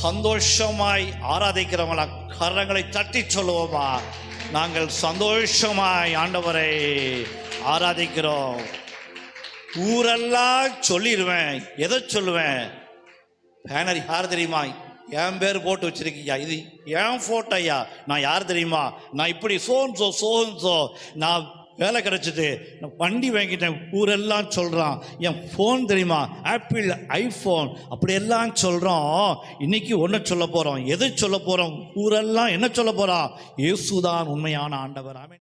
சந்தோஷமாய் ஆராதிக்கிறவங்களா கரங்களை தட்டி சொல்லுவோமா? நாங்கள் சந்தோஷமாய் ஆண்டவரை ஆராதிக்கிறோம். ஊரெல்லாம் சொல்லிடுவேன். எதை சொல்லுவேன்? பேனர் யார் தெரியுமா? என் பேர் போட்டு வச்சிருக்கீங்க, இது என் போட்டோ ஐயா. நான் யார் தெரியுமா? நான் இப்படி சோன்சோ நான் வேலை கிடைச்சிது, நான் வண்டி வாங்கிட்டேன், ஊரெல்லாம் சொல்கிறான். என் ஃபோன் தெரியுமா? ஆப்பிள் ஐஃபோன், அப்படியெல்லாம் சொல்கிறோம். இன்னைக்கு ஒன்று சொல்ல போகிறோம். எது சொல்ல போகிறோம்? ஊரெல்லாம் என்ன சொல்ல போகிறோம்? இயேசுதான் உண்மையான ஆண்டவர். ஆமென்.